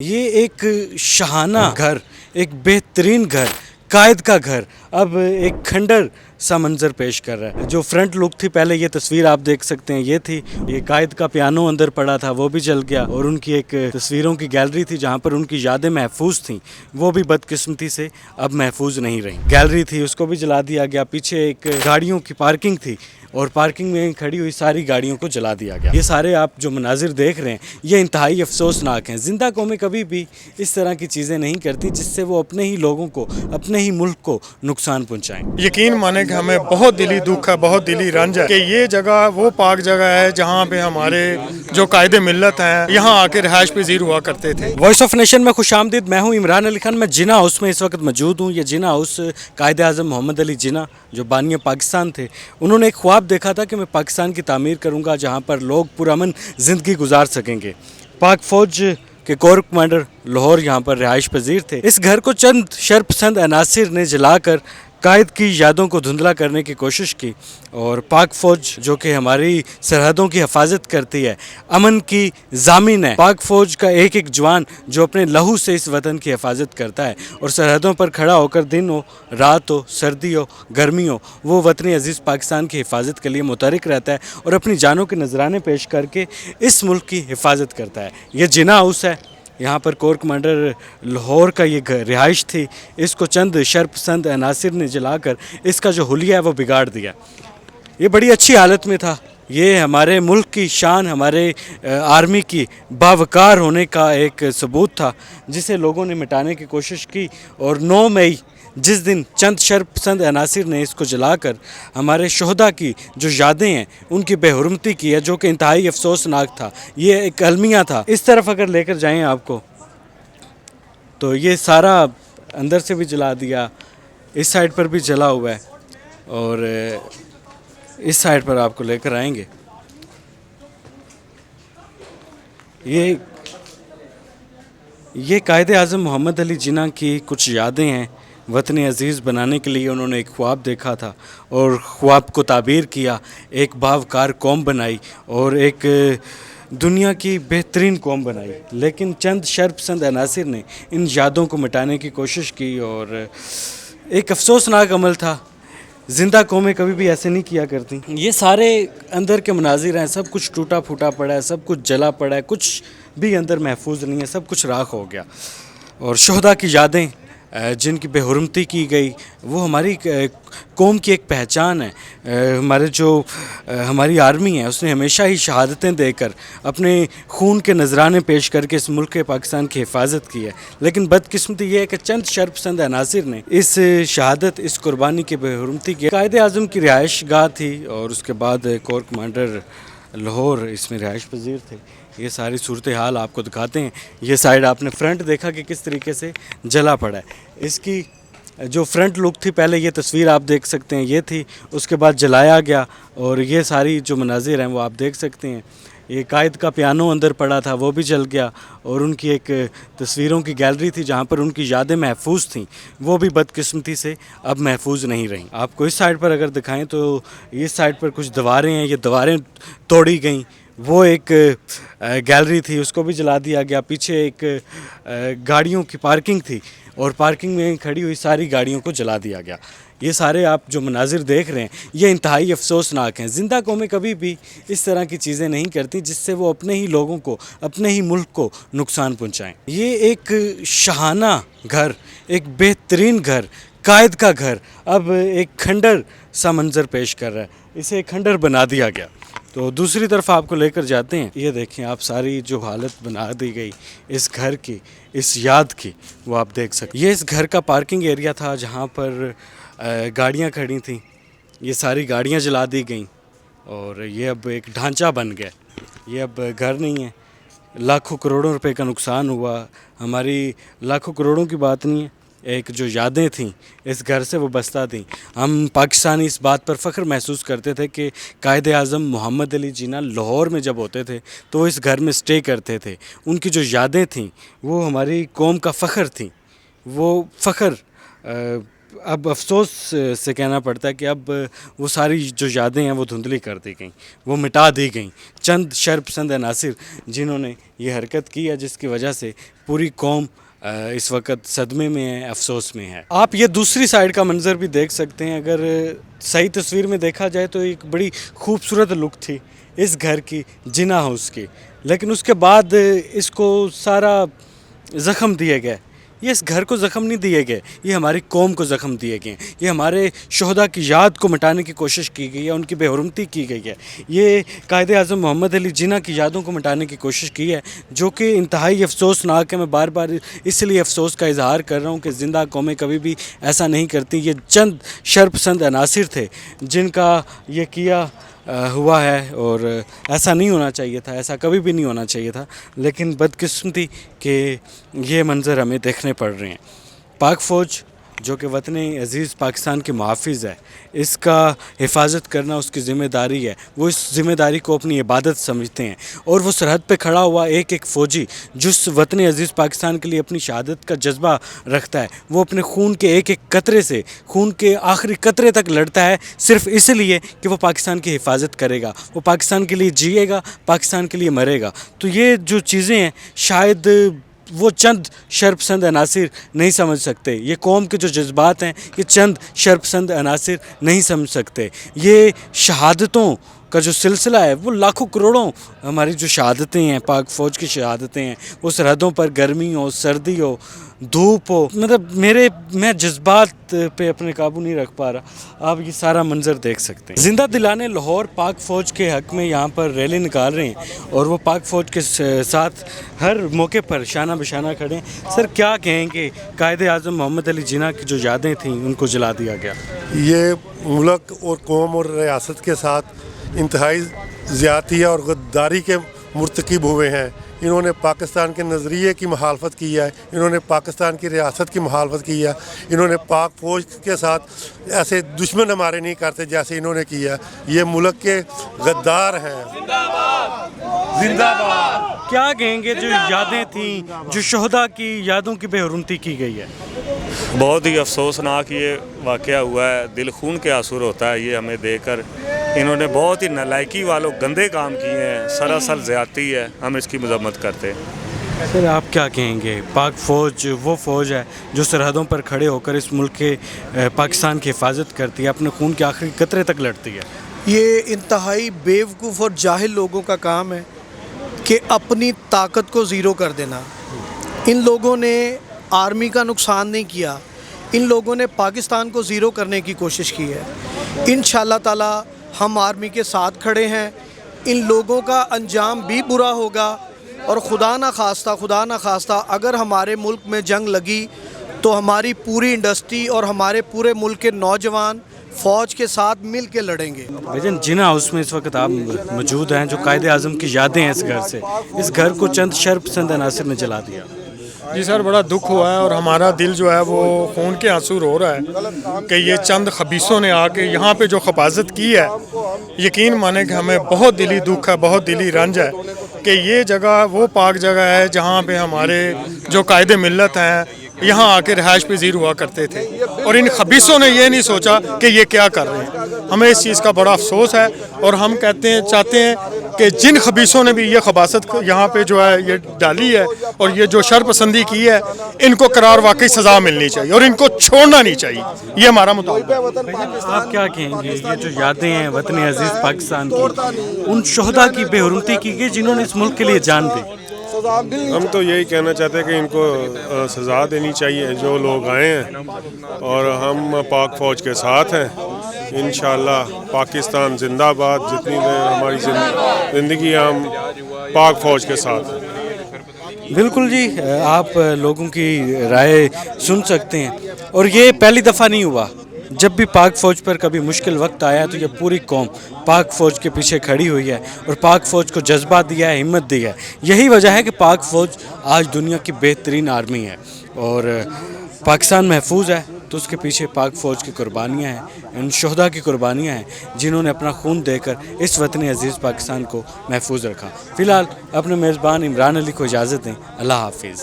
یہ ایک شاہانہ گھر، ایک بہترین گھر، قائد کا گھر اب ایک کھنڈر سا منظر پیش کر رہا ہے۔ جو فرنٹ لک تھی، پہلے یہ تصویر آپ دیکھ سکتے ہیں، یہ تھی، یہ قائد کا پیانو اندر پڑا تھا، وہ بھی چل گیا، اور ان کی ایک تصویروں کی گیلری تھی جہاں پر ان کی یادیں محفوظ تھیں، وہ بھی بدقسمتی سے اب محفوظ نہیں رہیں۔ گیلری تھی، اس کو بھی جلا دیا گیا۔ پیچھے ایک گاڑیوں کی پارکنگ تھی اور پارکنگ میں کھڑی ہوئی ساری گاڑیوں کو جلا دیا گیا۔ یہ سارے آپ جو مناظر دیکھ رہے ہیں یہ انتہائی افسوسناک ہیں۔ زندہ قومیں کبھی بھی اس طرح کی چیزیں نہیں کرتی جس سے وہ اپنے ہی لوگوں کو، اپنے ہی ملک کو نقصان پہنچائیں۔ یقین مانے کہ ہمیں بہت دلی دکھ ہے، بہت دلی رنج ہے کہ یہ جگہ وہ پاک جگہ ہے جہاں پہ ہمارے جو قائد ملت ہیں یہاں آ کے رہائش پذیر ہوا کرتے تھے۔ وائس آف نیشن میں خوش آمدید، میں ہوں عمران علی خان۔ میں جناح ہاؤس میں اس وقت موجود ہوں۔ یہ جناح ہاؤس قائد اعظم محمد علی جناح جو بانی پاکستان تھے، انہوں نے ایک خواب دیکھا تھا کہ میں پاکستان کی تعمیر کروں گا جہاں پر لوگ پرامن زندگی گزار سکیں گے۔ پاک فوج کے کور کمانڈر لاہور یہاں پر رہائش پذیر تھے۔ اس گھر کو چند شرپسند عناصر نے جلا کر قائد کی یادوں کو دھندلا کرنے کی کوشش کی، اور پاک فوج جو کہ ہماری سرحدوں کی حفاظت کرتی ہے، امن کی ضامن ہے، پاک فوج کا ایک ایک جوان جو اپنے لہو سے اس وطن کی حفاظت کرتا ہے اور سرحدوں پر کھڑا ہو کر دن ہو، رات ہو، سردی ہو، گرمی ہو، وہ وطن عزیز پاکستان کی حفاظت کے لیے متحرک رہتا ہے اور اپنی جانوں کے نذرانے پیش کر کے اس ملک کی حفاظت کرتا ہے۔ یہ جناح ہاؤس ہے، یہاں پر کور کمانڈر لاہور کا یہ رہائش تھی۔ اس کو چند شرپسند عناصر نے جلا کر اس کا جو حلیہ ہے وہ بگاڑ دیا۔ یہ بڑی اچھی حالت میں تھا۔ یہ ہمارے ملک کی شان، ہمارے آرمی کی باوقار ہونے کا ایک ثبوت تھا جسے لوگوں نے مٹانے کی کوشش کی، اور 9 مئی جس دن چند شرپسند عناصر نے اس کو جلا کر ہمارے شہداء کی جو یادیں ہیں ان کی بے حرمتی کی ہے، جو کہ انتہائی افسوسناک تھا۔ یہ ایک المیہ تھا۔ اس طرف اگر لے کر جائیں آپ کو تو یہ سارا اندر سے بھی جلا دیا، اس سائڈ پر بھی جلا ہوا ہے، اور اس سائڈ پر آپ کو لے کر آئیں گے۔ یہ قائد اعظم محمد علی جناح کی کچھ یادیں ہیں۔ وطن عزیز بنانے کے لیے انہوں نے ایک خواب دیکھا تھا اور خواب کو تعبیر کیا، ایک باوقار قوم بنائی اور ایک دنیا کی بہترین قوم بنائی، لیکن چند شرپسند عناصر نے ان یادوں کو مٹانے کی کوشش کی، اور ایک افسوسناک عمل تھا۔ زندہ قومیں کبھی بھی ایسے نہیں کیا کرتی۔ یہ سارے اندر کے مناظر ہیں، سب کچھ ٹوٹا پھوٹا پڑا ہے، سب کچھ جلا پڑا ہے، کچھ بھی اندر محفوظ نہیں ہے، سب کچھ راکھ ہو گیا۔ اور شہداء کی یادیں جن کی بے حرمتی کی گئی، وہ ہماری قوم کی ایک پہچان ہے۔ ہماری آرمی ہے، اس نے ہمیشہ ہی شہادتیں دے کر، اپنے خون کے نذرانے پیش کر کے اس ملک پاکستان کی حفاظت کی ہے، لیکن بدقسمتی یہ ہے کہ چند شرپسند عناصر نے اس شہادت، اس قربانی کی بے حرمتی کی۔ قائد اعظم کی رہائش گاہ تھی، اور اس کے بعد کور کمانڈر لاہور اس میں رہائش پذیر تھے۔ یہ ساری صورتحال آپ کو دکھاتے ہیں۔ یہ سائڈ آپ نے فرنٹ دیکھا کہ کس طریقے سے جلا پڑا ہے۔ اس کی جو فرنٹ لک تھی، پہلے یہ تصویر آپ دیکھ سکتے ہیں، یہ تھی، اس کے بعد جلایا گیا، اور یہ ساری جو مناظر ہیں وہ آپ دیکھ سکتے ہیں۔ یہ قائد کا پیانو اندر پڑا تھا، وہ بھی جل گیا، اور ان کی ایک تصویروں کی گیلری تھی جہاں پر ان کی یادیں محفوظ تھیں، وہ بھی بدقسمتی سے اب محفوظ نہیں رہیں۔ آپ کو اس سائڈ پر اگر دکھائیں تو اس سائڈ پر کچھ دیواریں ہیں، یہ دیواریں توڑی گئیں، وہ ایک گیلری تھی، اس کو بھی جلا دیا گیا۔ پیچھے ایک گاڑیوں کی پارکنگ تھی، اور پارکنگ میں کھڑی ہوئی ساری گاڑیوں کو جلا دیا گیا۔ یہ سارے آپ جو مناظر دیکھ رہے ہیں یہ انتہائی افسوسناک ہیں۔ زندہ قومیں کبھی بھی اس طرح کی چیزیں نہیں کرتی جس سے وہ اپنے ہی لوگوں کو، اپنے ہی ملک کو نقصان پہنچائیں۔ یہ ایک شاہانہ گھر، ایک بہترین گھر، قائد کا گھر اب ایک کھنڈر سا منظر پیش کر رہا ہے، اسے ایک کھنڈر بنا دیا گیا۔ تو دوسری طرف آپ کو لے کر جاتے ہیں۔ یہ دیکھیں آپ، ساری جو حالت بنا دی گئی اس گھر کی، اس یاد کی، وہ آپ دیکھ سکتے ہیں۔ یہ اس گھر کا پارکنگ ایریا تھا جہاں پر گاڑیاں کھڑی تھیں، یہ ساری گاڑیاں جلا دی گئیں، اور یہ اب ایک ڈھانچہ بن گیا، یہ اب گھر نہیں ہے۔ لاکھوں کروڑوں روپے کا نقصان ہوا۔ ہماری لاکھوں کروڑوں کی بات نہیں ہے، ایک جو یادیں تھیں اس گھر سے وہ بستہ تھیں۔ ہم پاکستانی اس بات پر فخر محسوس کرتے تھے کہ قائد اعظم محمد علی جناح لاہور میں جب ہوتے تھے تو اس گھر میں سٹے کرتے تھے۔ ان کی جو یادیں تھیں وہ ہماری قوم کا فخر تھیں، وہ فخر اب افسوس سے کہنا پڑتا ہے کہ اب وہ ساری جو یادیں ہیں وہ دھندلی کر دی گئیں، وہ مٹا دی گئیں چند شرپسند عناصر جنہوں نے یہ حرکت کی ہے، جس کی وجہ سے پوری قوم اس وقت صدمے میں ہے، افسوس میں ہے۔ آپ یہ دوسری سائیڈ کا منظر بھی دیکھ سکتے ہیں، اگر صحیح تصویر میں دیکھا جائے تو ایک بڑی خوبصورت لک تھی اس گھر کی، جنا ہاؤس کی، لیکن اس کے بعد اس کو سارا زخم دیے گئے۔ یہ اس گھر کو زخم نہیں دیے گئے، یہ ہماری قوم کو زخم دیے گئے ہیں، یہ ہمارے شہداء کی یاد کو مٹانے کی کوشش کی گئی ہے، ان کی بے حرمتی کی گئی ہے، یہ قائد اعظم محمد علی جناح کی یادوں کو مٹانے کی کوشش کی ہے، جو کہ انتہائی افسوسناک ہے۔ میں بار بار اس لیے افسوس کا اظہار کر رہا ہوں کہ زندہ قومیں کبھی بھی ایسا نہیں کرتی۔ یہ چند شرپسند عناصر تھے جن کا یہ کیا ہوا ہے، اور ایسا نہیں ہونا چاہیے تھا، ایسا کبھی بھی نہیں ہونا چاہیے تھا، لیکن بدقسمتی کہ یہ منظر ہمیں دیکھنے پڑ رہے ہیں۔ پاک فوج جو کہ وطن عزیز پاکستان کے محافظ ہے، اس کا حفاظت کرنا اس کی ذمہ داری ہے، وہ اس ذمہ داری کو اپنی عبادت سمجھتے ہیں، اور وہ سرحد پہ کھڑا ہوا ایک ایک فوجی جس وطن عزیز پاکستان کے لیے اپنی شہادت کا جذبہ رکھتا ہے، وہ اپنے خون کے ایک ایک قطرے سے، خون کے آخری قطرے تک لڑتا ہے، صرف اس لیے کہ وہ پاکستان کی حفاظت کرے گا، وہ پاکستان کے لیے جیے گا، پاکستان کے لیے مرے گا۔ تو یہ جو چیزیں ہیں شاید وہ چند شرپسند عناصر نہیں سمجھ سکتے، یہ قوم کے جو جذبات ہیں یہ چند شرپسند عناصر نہیں سمجھ سکتے۔ یہ شہادتوں کا جو سلسلہ ہے وہ لاکھوں کروڑوں ہماری جو شہادتیں ہیں، پاک فوج کی شہادتیں ہیں، وہ سرحدوں پر گرمی ہو، سردی ہو، دھوپ ہو، مطلب میں جذبات پہ اپنے قابو نہیں رکھ پا رہا۔ آپ یہ سارا منظر دیکھ سکتے ہیں۔ زندہ دلانے لاہور پاک فوج کے حق میں یہاں پر ریلی نکال رہے ہیں، اور وہ پاک فوج کے ساتھ ہر موقع پر شانہ بشانہ کھڑے ہیں۔ سر کیا کہیں کہ قائد اعظم محمد علی جناح کی جو یادیں تھیں ان کو جلا دیا گیا؟ یہ ملک اور قوم اور ریاست کے ساتھ انتہائی زیادتی اور غداری کے مرتکب ہوئے ہیں۔ انہوں نے پاکستان کے نظریے کی مخالفت کی ہے، انہوں نے پاکستان کی ریاست کی مخالفت کی ہے، انہوں نے پاک فوج کے ساتھ ایسے دشمن ہمارے نہیں کرتے جیسے انہوں نے کیا۔ یہ ملک کے غدار ہیں۔ زندہ باد۔ کیا کہیں گے جو یادیں تھیں، جو شہداء کی یادوں کی بے حرمتی کی گئی ہے؟ بہت ہی افسوسناک یہ واقعہ ہوا ہے، دل خون کے آنسو ہوتا ہے یہ ہمیں دیکھ کر۔ انہوں نے بہت ہی نالائکی والوں گندے کام کیے ہیں، سراسر زیادتی ہے، ہم اس کی مذمت کرتے ہیں۔ سر آپ کیا کہیں گے؟ پاک فوج وہ فوج ہے جو سرحدوں پر کھڑے ہو کر اس ملک کے پاکستان کی حفاظت کرتی ہے، اپنے خون کے آخری قطرے تک لڑتی ہے۔ یہ انتہائی بیوقوف اور جاہل لوگوں کا کام ہے کہ اپنی طاقت کو زیرو کر دینا۔ ان لوگوں نے آرمی کا نقصان نہیں کیا، ان لوگوں نے پاکستان کو زیرو کرنے کی کوشش کی ہے۔ انشاءاللہ تعالی ہم آرمی کے ساتھ کھڑے ہیں۔ ان لوگوں کا انجام بھی برا ہوگا، اور خدا نہ خواستہ اگر ہمارے ملک میں جنگ لگی تو ہماری پوری انڈسٹری اور ہمارے پورے ملک کے نوجوان فوج کے ساتھ مل کے لڑیں گے۔ لیکن جناح ہاؤس میں اس وقت آپ موجود ہیں، جو قائد اعظم کی یادیں ہیں اس گھر سے، اس گھر کو چند شرپسند عناصر نے جلا دیا۔ جی سر، بڑا دکھ ہوا ہے، اور ہمارا دل جو ہے وہ خون کے آنسو رو رہا ہے کہ یہ چند خبیثوں نے آ کے یہاں پہ جو حفاظت کی ہے، یقین مانیں کہ ہمیں بہت دلی دکھ ہے، بہت دلی رنج ہے کہ یہ جگہ وہ پاک جگہ ہے جہاں پہ ہمارے جو قائد ملت ہیں یہاں آ کے رہائش پذیر ہوا کرتے تھے، اور ان خبیثوں نے یہ نہیں سوچا کہ یہ کیا کر رہے ہیں۔ ہمیں اس چیز کا بڑا افسوس ہے، اور ہم چاہتے ہیں کہ جن خبیثوں نے بھی یہ خباثت یہاں پہ جو ہے یہ ڈالی ہے اور یہ جو شر پسندی کی ہے، ان کو قرار واقعی سزا ملنی چاہیے اور ان کو چھوڑنا نہیں چاہیے، یہ ہمارا مطالبہ ہے۔ آپ کیا کہیں گے یہ جو یادیں ہیں وطن عزیز پاکستان کی، ان شہداء کی بے حرمتی کی گئی جنہوں نے اس ملک کے لیے جان دی؟ ہم تو یہی کہنا چاہتے ہیں کہ ان کو سزا دینی چاہیے جو لوگ آئے ہیں، اور ہم پاک فوج کے ساتھ ہیں۔ انشاءاللہ پاکستان زندہ باد، جتنی دیر ہماری زندگی ہم پاک فوج کے ساتھ ہیں۔ بالکل جی، آپ لوگوں کی رائے سن سکتے ہیں، اور یہ پہلی دفعہ نہیں ہوا۔ جب بھی پاک فوج پر کبھی مشکل وقت آیا تو یہ پوری قوم پاک فوج کے پیچھے کھڑی ہوئی ہے، اور پاک فوج کو جذبہ دیا ہے، ہمت دی ہے۔ یہی وجہ ہے کہ پاک فوج آج دنیا کی بہترین آرمی ہے، اور پاکستان محفوظ ہے تو اس کے پیچھے پاک فوج کی قربانیاں ہیں، ان شہداء کی قربانیاں ہیں جنہوں نے اپنا خون دے کر اس وطن عزیز پاکستان کو محفوظ رکھا۔ فی الحال اپنے میزبان عمران علی کو اجازت دیں۔ اللہ حافظ۔